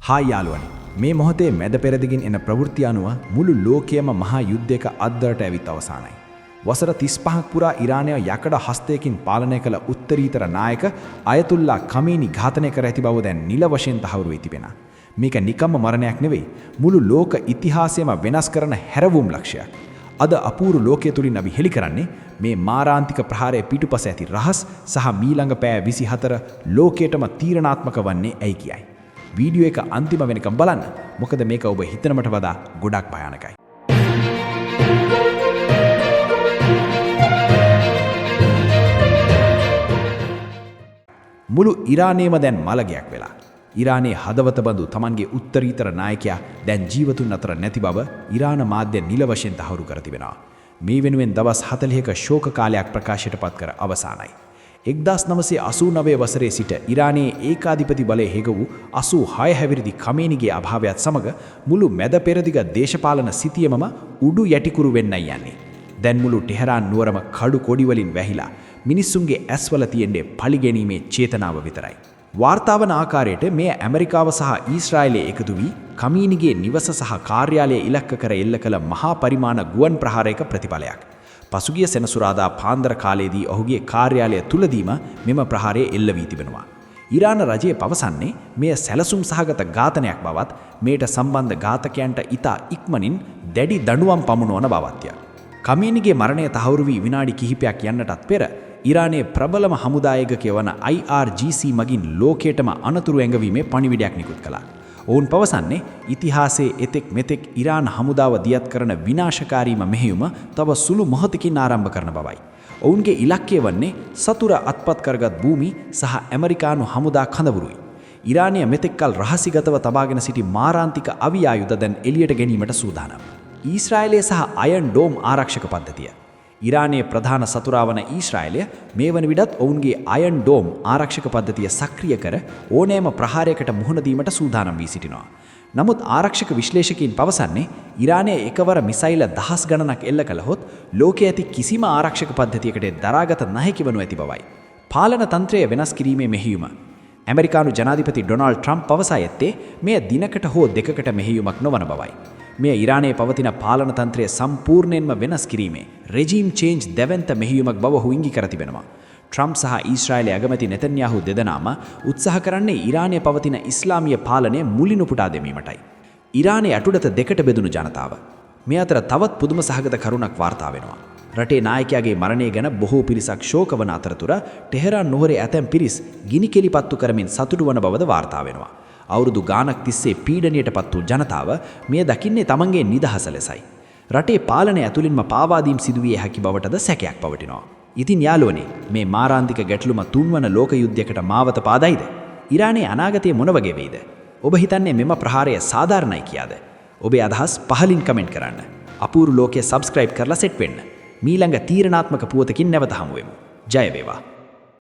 හා යාළුවනි, මේ මොහොතේ මැද පෙරදිගින් එන ප්‍රවෘත්ති අනුව මුළු ලෝකයේම මහා යුද්ධයක අද්දරට ඇවිත් අවසానයි. වසර 35ක් පුරා ඉරානය යකඩ හස්තයකින් පාලනය කළ උත්තරීතර නායක අයතුල්ලා කමීනි ඝාතනය කර ඇති බව දැන් නිල වශයෙන් තහවුරු වී තිබෙනවා. මේක නිකම්ම මරණයක් නෙවෙයි, මුළු ලෝක ඉතිහාසයම වෙනස් කරන හැරවුම් ලක්ෂයක්. අද අපූර්ව ලෝකයේ තුලින් අපි හෙළි කරන්නේ මේ මාරාන්තික ප්‍රහාරයේ පිටුපස ඇති රහස් සහ මීළඟ පෑ 24 ලෝකයටම තීරණාත්මක වන්නේ ඇයි කියයි. වීඩියෝ එක අන්තිම වෙනකම් බලන්න. මොකද මේක ඔබ හිතනමට වඩා ගොඩක් භයානකයි. මුළු ඉරානයේම දැන් මලගයක් වෙලා. ඉරානයේ හදවත බඳු තමන්ගේ උත්තරීතර නායකයා දැන් ජීවතුන් අතර නැති බව ඉරාන මාධ්‍ය නිල වශයෙන් තහවුරු කර තිබෙනවා. මේ වෙනුවෙන් දවස් 40ක ශෝක කාලයක් ප්‍රකාශයට පත් කර අවසానයි. 1989 වසරේ සිට ඉරානයේ ඒකාධිපති බලය හෙග වූ 86 හැවිරිදි කමේනිගේ අභාවයත් සමග මුළු මැද පෙරදිග දේශපාලන සිතියමම උඩු යටිකුරු වෙන්නයි යන්නේ. දැන් මුළු ටෙහෙරාන් නුවරම කඩු කොඩි වලින් වැහිලා මිනිස්සුන්ගේ ඇස්වල තියෙන්නේ පලිගැනීමේ චේතනාව විතරයි. වාර්තාවන ආකාරයට මේ ඇමරිකාව සහ ඊශ්‍රායලයේ එකතු වී කමීනිගේ නිවස සහ කාර්යාලය ඉලක්ක කර එල්ල කළ මහා පරිමාණ ගුවන් ප්‍රහාරයක ප්‍රතිඵලයක්. පසුගිය සෙනසුරාදා පාන්දර කාලයේදී ඔහුගේ කාර්යාලය තුලදීම මෙම ප්‍රහාරය එල්ල වී තිබෙනවා. ඉරාන රජය පවසන්නේ මෙය සැලසුම් සහගත ඝාතනයක් බවත් මේට සම්බන්ධ ඝාතකයන්ට ඉතා ඉක්මනින් දැඩි දඬුවම් පමුණුවන බවත්ය. කමීනිගේ මරණය තහවුරු වී විනාඩි කිහිපයක් යන්නටත් පෙර ඉරානයේ ප්‍රබලම හමුදායකය වන IRGC මගින් ලෝකයටම අනතුරු ඇඟවීමේ පණිවිඩයක් නිකුත් කළා. ඔවුන් පවසන්නේ ඉතිහාසයේ එතෙක් මෙතෙක් ඉරාන හමුදාව දියත් කරන විනාශකාරීම මෙහෙයුම තව සුළු මොහොතකින් ආරම්භ කරන බවයි. ඔවුන්ගේ ඉලක්කය වන්නේ සතුර අත්පත් කරගත් භූමි සහ ඇමරිකානු හමුදා කඳවුරුයි. ඉරානය මෙතෙක්කල් රහසිගතව තබාගෙන සිටි මාරාන්තික අවි ආයුධ දැන් එළියට ගැනීමට සූදානම්. ඊශ්‍රායලය සහ අයන් ඩෝම් ආරක්ෂක පද්ධතිය. ඉරානයේ ප්‍රධාන සතුරා වන ඊශ්‍රායලය මේ වන විටත් ඔවුන්ගේ අයන් ඩෝම් ආරක්ෂක පද්ධතිය සක්‍රිය කර ඕනෑම ප්‍රහාරයකට මුහුණ දීමට සූදානම් වී සිටිනවා. නමුත් ආරක්ෂක විශ්ලේෂකයින් පවසන්නේ ඉරානය එකවර මිසයිල දහස් ගණනක් එල්ල කළහොත් ලෝකයේ ඇති කිසිම ආරක්ෂක පද්ධතියකට දරාගත නොහැකි වනු ඇති බවයි. පාලන තන්ත්‍රය වෙනස් කිරීමේ මෙහෙයුම. ඇමරිකානු ජනාධිපති ඩොනාල්ඩ් ට්‍රම්ප් පවසා ඇත්තේ මෙය දිනකට හෝ දෙකකට මෙහෙයුමක් නොවන බවයි. මෙය ඉරානයේ පවතින පාලන තන්ත්‍රය සම්පූර්ණයෙන්ම වෙනස් කිරීමේ රෙජීම් චේන්ජ් දැවැන්ත මෙහෙයුමක් බව ඔහු ඉඟි කර තිබෙනවා. ට්‍රම්ප් සහ ඊශ්‍රායලයේ අගමැති නෙතන්යාහු දෙදෙනාම උත්සාහ කරන්නේ ඉරානයේ පවතින ඉස්ලාමීය පාලනය මුලින් උපුටා දැමීමටයි. ඉරානයේ අටුඩත දෙකට බෙදුණු ජනතාව. මේ අතර තවත් පුදුම සහගත කරුණක් වාර්තා වෙනවා. රටේ නායකයාගේ මරණය ගැන බොහෝ පිරිසක් ශෝක වන අතරතුර ටෙහෙරාන් නුවරේ ඇතැම් පිරිස් ගිනි කෙලිපත්තු කරමින් සතුටු වන බවද වාර්තා වෙනවා. අවුරුදු ගානක් තිස්සේ පීඩනයට පත් වූ ජනතාව මෙය දකින්නේ තමන්ගේ නිදහස ලෙසයි. රටේ පාලනය ඇතුළින්ම පාවාදීම් සිදුවිය හැකි බවටද සැකයක් පවටිනවා. ඉතින් යාළුවනේ, මේ මාරාන්තික ගැටලුම තුන්වන ලෝක යුද්ධයකට මාවත පාදයිද? ඉරානයේ අනාගතය මොන වගේ වෙයිද? ඔබ හිතන්නේ මෙම ප්‍රහාරය සාධාරණයි කියාද? ඔබේ අදහස් පහලින් කමෙන්ට් කරන්න. අපූර්ව ලෝකයේ සබ්ස්ක්‍රයිබ් කරලා සෙට් වෙන්න. මීළඟ තීරණාත්මක පුවතකින් නැවත හමු වෙමු. ජය වේවා.